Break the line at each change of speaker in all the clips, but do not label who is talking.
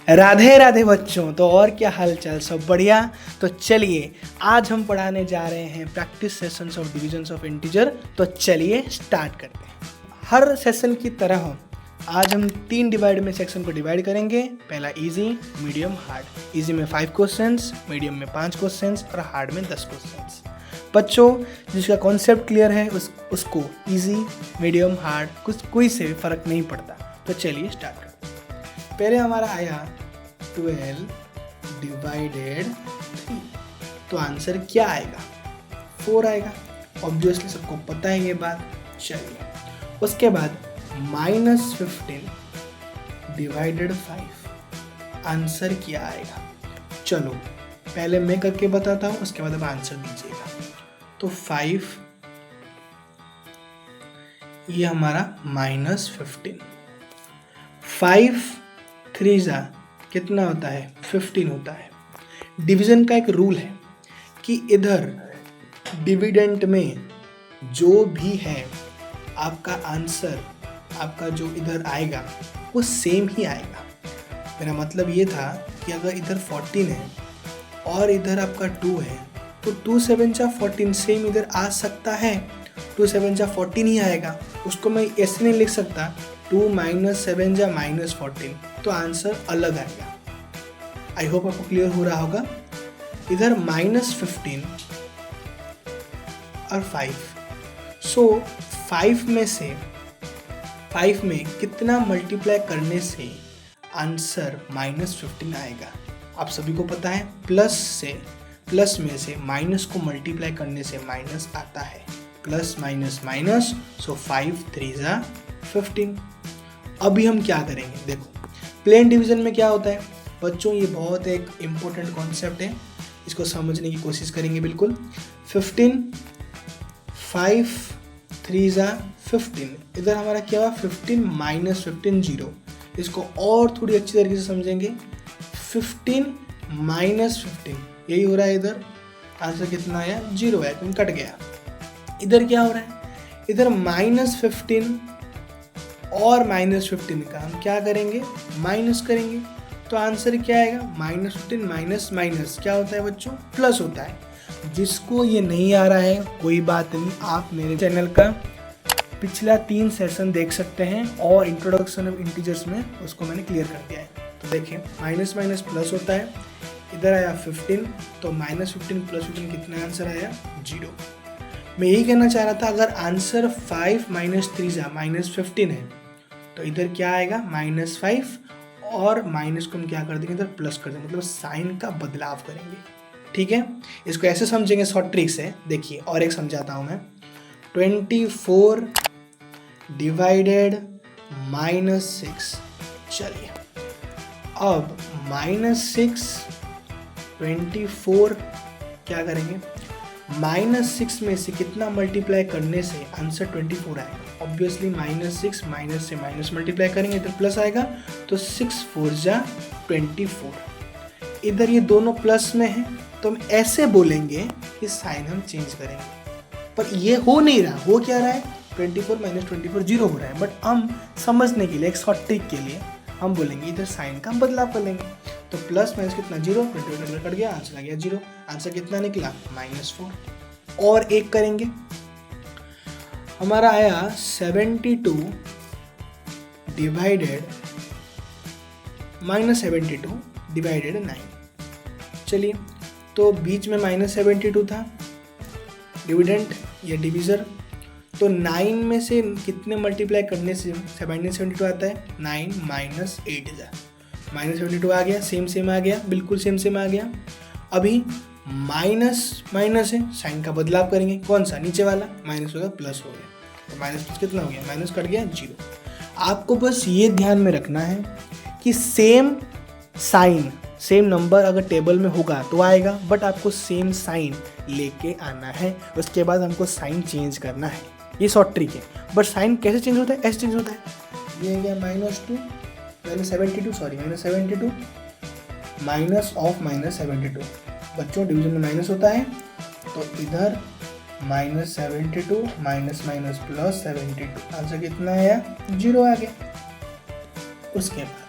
राधे राधे बच्चों। तो और क्या हाल चाल, सब बढ़िया। तो चलिए आज हम पढ़ाने जा रहे हैं practice sessions of divisions of integer. तो चलिए स्टार्ट करते हैं। हर सेशन की तरह आज हम 3 डिवाइड में सेक्शन को डिवाइड करेंगे। पहला इजी, मीडियम, हार्ड। इजी में 5 क्वेश्चंस, मीडियम में 5 क्वेश्चंस और हार्ड में 10 क्वेश्चंस। बच्चों जिसका कॉन्सेप्ट क्लियर है उसको इजी, मीडियम, हार्ड कोई से भी फर्क नहीं पड़ता। तो चलिए स्टार्ट करते हैं। पहले हमारा आया 12 डिवाइडेड 3। तो आंसर क्या आएगा? 4 आएगा। ऑब्वियसली सबको पता है ये बात। चलिए उसके बाद -15 डिवाइडेड 5। आंसर क्या आएगा? चलो पहले मैं करके बताता हूँ, उसके बाद आप आंसर दीजिएगा। तो 5 ये हमारा -15। 5 3 जा कितना होता है? 15 होता है। डिवीजन का एक रूल है कि इधर डिविडेंट में जो भी है आपका आंसर, आपका जो इधर आएगा वो सेम ही आएगा। मेरा मतलब ये था कि अगर इधर 14 है और इधर आपका 2 है तो 2 7 जा 14 सेम इधर आ सकता है। 2 7 जा 14 ही आएगा। उसको मैं ऐसे नहीं लिख सकता 2 - 7 जा -14, तो आंसर अलग आएगा। आई होप आपको क्लियर हो रहा होगा। इधर -15 और 5। सो 5 में कितना मल्टीप्लाई करने से आंसर -15 आएगा? आप सभी को पता है प्लस में से माइनस को मल्टीप्लाई करने से माइनस आता है। प्लस माइनस माइनस, सो 5 3 जा 15। अभी हम क्या करेंगे? देखो प्लेन डिवीजन में क्या होता है बच्चों, ये बहुत एक इम्पोर्टेंट कॉन्सेप्ट है, इसको समझने की कोशिश करेंगे बिल्कुल। 15 5 3 जा 15। इधर हमारा क्या हुआ? 15 - 15 0। इसको और थोड़ी अच्छी तरीके से समझेंगे। 15 - 15 यही हो रहा है। इधर आंसर कितना आया? 0 है, क्योंकि कट गया। इधर क्या हो रहा है? इधर -15 और -15 का हम क्या करेंगे? माइनस करेंगे। तो आंसर क्या आएगा? -15 माइनस माइनस क्या होता है बच्चों? प्लस होता है। जिसको ये नहीं आ रहा है कोई बात नहीं, आप मेरे चैनल का पिछला 3 सेशन देख सकते हैं और इंट्रोडक्शन ऑफ इंटीजर्स में उसको मैंने क्लियर कर दिया है। तो देखिए माइनस माइनस प्लस होता है। इधर आया 15, तो -15 + 15 कितना आंसर आया? 0। मैं यही कहना चाह रहा था, अगर आंसर 5 - 3 जा -15 है तो इधर क्या आएगा? -5 और माइनस को हम क्या कर देंगे? इधर प्लस कर देंगे, मतलब साइन का बदलाव करेंगे। ठीक है, इसको ऐसे समझेंगे शॉर्ट ट्रिक से। देखिए और एक समझाता हूँ मैं। 24 डिवाइडेड -6। चलिए अब -6 24 क्या करेंगे? -6 में से कितना मल्टीप्लाई करने से आंसर 24 आएगा? ऑब्वियसली -6 माइनस से माइनस मल्टीप्लाई करेंगे, इधर प्लस आएगा, तो 6 4 जा 24। इधर ये दोनों प्लस में है तो हम ऐसे बोलेंगे कि साइन हम चेंज करेंगे, पर ये हो नहीं रहा। हो क्या रहा है? 24 - 24 0 हो रहा है। बट हम समझने के लिए, एक शॉर्ट ट्रिक के लिए हम बोलेंगे इधर साइन का बदलाव कर लेंगे। तो प्लस माइनस कितना? 0। 24 कट गया, आंसर आ गया 0। आंसर कितना निकला? -4। और एक करेंगे, हमारा आया 72 डिवाइडेड -72 डिवाइडेड 9। चलिए तो बीच में -72 था डिविडेंट या डिविजर। तो 9 में से कितने मल्टीप्लाई करने से 72 आता है? 9 - 8 जा -72 आ गया, सेम आ गया, बिल्कुल सेम आ गया। अभी माइनस माइनस है, साइन का बदलाव करेंगे। कौन सा? नीचे वाला। माइनस होगा प्लस हो गया, तो माइनस प्लस कितना हो गया? माइनस कट गया 0। आपको बस ये ध्यान में रखना है कि सेम साइन, सेम नंबर अगर टेबल में होगा तो आएगा, बट आपको सेम साइन लेके आना है। उसके बाद हमको साइन चेंज करना है। ये शॉर्ट ट्रिक है। बट साइन कैसे चेंज होता है? ऐसे चेंज होता है। ये गया -2 -72 सॉरी -72 माइनस ऑफ -72। बच्चों डिवीजन में माइनस होता है, तो इधर -72 माइनस माइनस प्लस 72। आंसर कितना आया? 0 आ गया। उसके बाद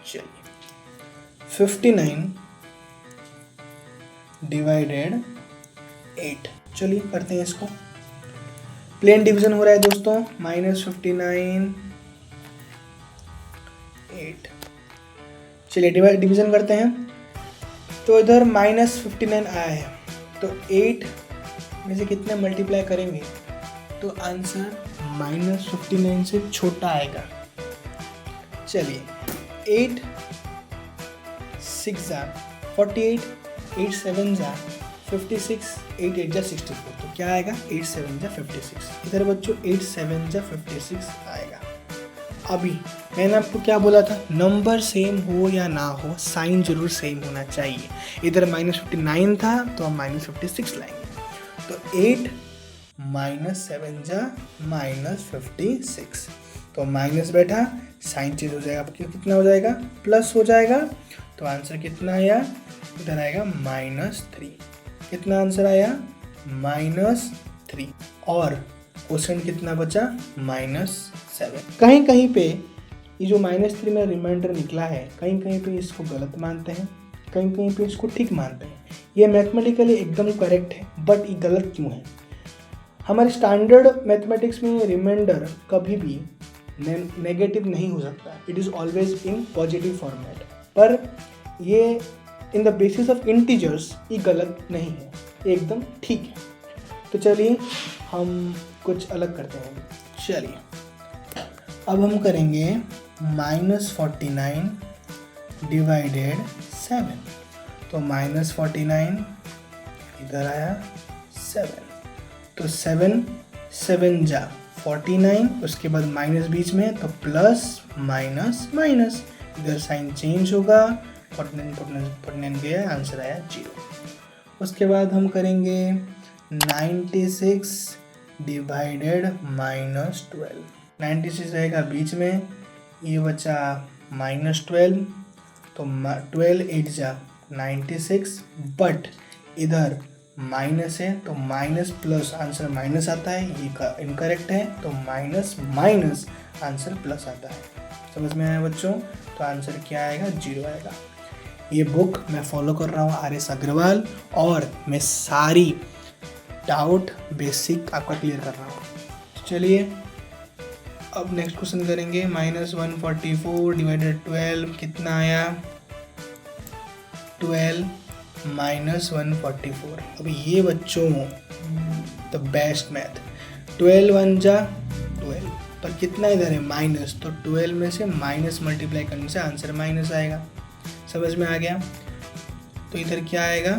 चलिए 59 डिवाइडेड 8। चलिए करते हैं इसको। प्लेन डिवीजन हो रहा है दोस्तों, -59 8। चलिए डिवीजन करते हैं। तो इधर -59 आया है, तो 8 में से कितने मल्टीप्लाई करेंगे तो आंसर -59 से छोटा आएगा। चलिए 8 6 जा 48, 8 7 जा 56, 8 8 जा 64। तो क्या आएगा 8 7 जा 56। इधर बच्चों 8 7 जा 56 आएगा। अभी मैंने आपको क्या बोला था, नंबर सेम हो या ना हो साइन जरूर सेम होना चाहिए। इधर -59 था तो हम -56 लाएंगे। तो 8 -7 जा -56, तो माइनस बैठा, साइन चेंज हो जाएगा, कितना हो जाएगा प्लस हो जाएगा। तो आंसर कितना आया, इधर आएगा -3। कितना आंसर आया -3। और क्वेश्चन कितना बचा -7। कहीं कहीं पे ये जो -3 में रिमाइंडर निकला है, कहीं कहीं पे इसको गलत मानते हैं, कहीं कहीं पे इसको ठीक मानते हैं। ये मैथमेटिकली एकदम करेक्ट है, बट ये गलत क्यों है? हमारे स्टैंडर्ड मैथमेटिक्स में रिमाइंडर कभी भी नेगेटिव नहीं हो सकता, it is always in positive format. पर ये in the basis of integers ये गलत नहीं है, एकदम ठीक है। तो चलिए हम कुछ अलग करते हैं। चलिए अब हम करेंगे -49 डिवाइडेड 7। तो -49 इधर आया 7, तो 7 7 जा 49, उसके बाद माइनस बीच में, तो प्लस माइनस माइनस, इधर साइन चेंज होगा, 49 गया, आंसर आया 0। उसके बाद हम करेंगे 96 डिवाइडेड -12। 96 रहेगा बीच में, ये बचा -12, तो 12 8 जा 96, बट इधर माइनस है तो माइनस प्लस आंसर माइनस आता है, ये इनकरेक्ट है, तो माइनस माइनस आंसर प्लस आता है। समझ में आया बच्चों? तो आंसर क्या आएगा 0 आएगा। ये बुक मैं फॉलो कर रहा हूँ RS अग्रवाल, और मैं सारी डाउट बेसिक आपका क्लियर कर रहा हूँ। चलिए अब नेक्स्ट क्वेश्चन करेंगे। -144 डिवाइडेड 12 कितना आया 12 -144। अब ये बच्चों द बेस्ट मैथ, 12 1 जा 12, पर कितना इधर है माइनस, तो 12 में से माइनस मल्टीप्लाई करने से आंसर माइनस आएगा। समझ में आ गया? तो इधर क्या आएगा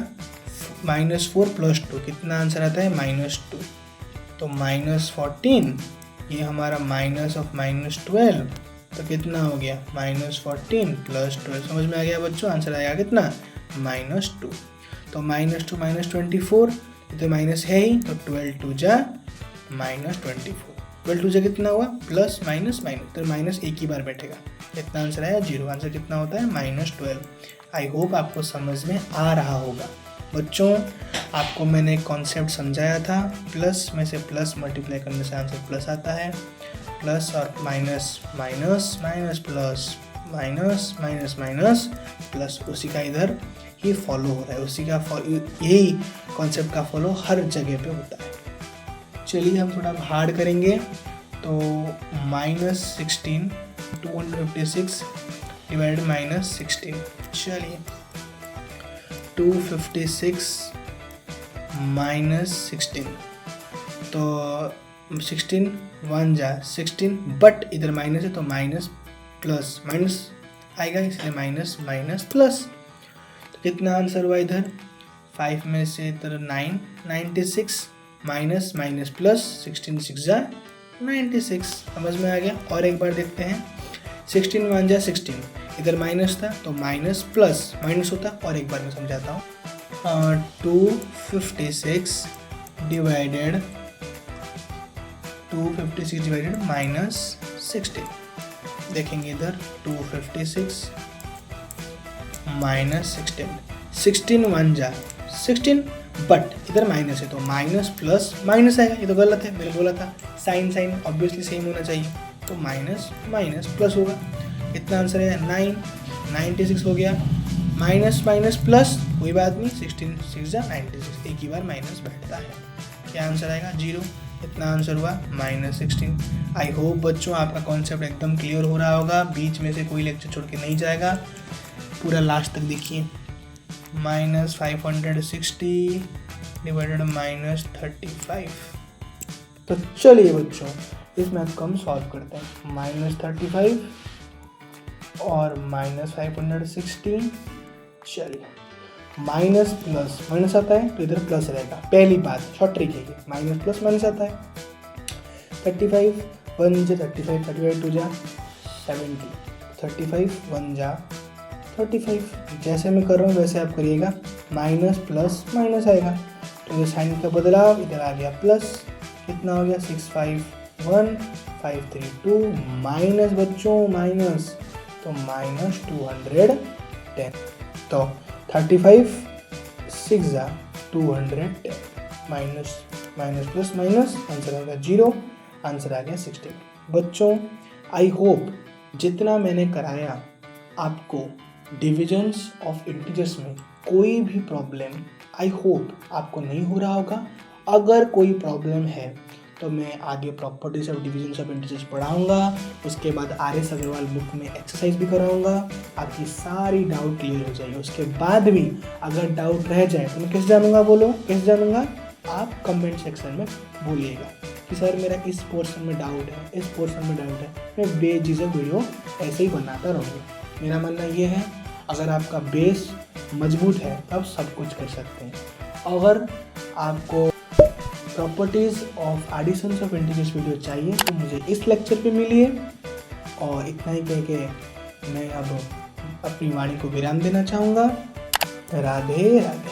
-4 + 2, कितना आंसर आता है -2, तो -14, ये हमारा माइनस ऑफ -12, तो कितना हो गया -14 + 12। समझ में आ गया बच्चों? आंसर आएगा कितना -2। तो -2 -24, इधर माइनस है ही, तो 12 2 जा -24, 12 2 जा कितना हुआ प्लस माइनस माइनस, तो माइनस एक ही बार बैठेगा, कितना आंसर आया 0। आंसर कितना होता है -12। आई होप आपको समझ में आ रहा होगा बच्चों। आपको मैंने एक कॉन्सेप्ट समझाया था, प्लस में से प्लस मल्टीप्लाई करने से आंसर प्लस आता है, प्लस और minus minus minus plus minus minus minus plus, उसी का इधर ही फॉलो हो रहा है, उसी का यही कॉन्सेप्ट का फॉलो हर जगह पे होता है। चलिए हम थोड़ा हार्ड करेंगे। तो -16 256 डिवाइडेड -16। चलिए 256 -16, तो 16 1 जा 16, बट इधर माइनस है तो माइनस प्लस माइनस आएगा, इसलिए माइनस माइनस प्लस। तो कितना आंसर हुआ इधर 5 में से इधर 9, 96 माइनस माइनस प्लस, 16 6 जा 96। समझ में आ गया? और एक बार देखते हैं। 16 1 जा 16, इधर माइनस था तो माइनस प्लस माइनस होता, और एक बार मैं समझाता हूँ। 256 डिवाइडेड -16। देखेंगे इधर 256 -16, 16 1 जा 16, बट इधर माइनस है तो माइनस प्लस माइनस आएगा, ये तो गलत है, मैंने बोला था साइन साइन ऑब्वियसली सेम होना चाहिए, तो माइनस माइनस प्लस होगा। कितना आंसर है 9, 96 हो गया माइनस माइनस प्लस, कोई बात नहीं, 16 6 जा 96, एक ही बार माइनस बैठता है। क्या आंसर आएगा? 0। इतना आंसर हुआ -16। आई होप बच्चों आपका कॉन्सेप्ट एकदम क्लियर हो रहा होगा, बीच में से कोई लेक्चर छोड़ के नहीं जाएगा, पूरा लास्ट तक देखिए। -560 डिवाइडेड -35। तो चलिए बच्चों इस मैथ को हम सॉल्व करते हैं। -35 और -516, चलिए माइनस प्लस माइनस आता है तो इधर प्लस रहेगा, पहली बात शॉर्ट ट्रिक है, माइनस प्लस माइनस आता है। 35 1 जा 35, 35 2 जा 70, 35 1 जा 35। जैसे मैं कर रहा हूँ वैसे आप करिएगा, माइनस प्लस माइनस आएगा तो ये साइन का बदलाव, इधर आ गया प्लस, कितना हो गया 651,532 माइनस बच्चों माइनस, तो -210। तो 35 6 जा 210, minus minus plus minus, answer आ गया 0, आंसर आ गया 16। बच्चों आई होप जितना मैंने कराया आपको डिविजन्स ऑफ इंटीजर्स में कोई भी प्रॉब्लम आई होप आपको नहीं हो रहा होगा। अगर कोई प्रॉब्लम है तो मैं आगे properties of divisions of integers पढ़ाऊंगा, उसके बाद RS अग्रवाल बुक में एक्सरसाइज भी कराऊंगा, आपकी सारी डाउट क्लियर हो जाएगी। उसके बाद भी अगर डाउट रह जाए तो मैं कैसे जानूंगा? बोलो कैसे जानूंगा? आप कमेंट सेक्शन में बोलिएगा कि सर मेरा इस पोर्शन में डाउट है, इस पोर्शन में डाउट है। मैं बेझिझक वीडियो ऐसे ही बनाता रहूँगा। मेरा मानना ये है अगर आपका बेस मजबूत है तब सब कुछ कर सकते हैं। अगर आपको properties of additions of integers video चाहिए तो मुझे इस लेक्चर पे मिलिए। और इतना ही कह के मैं अब अपनी वाणी को विराम देना चाहूँगा। राधे राधे।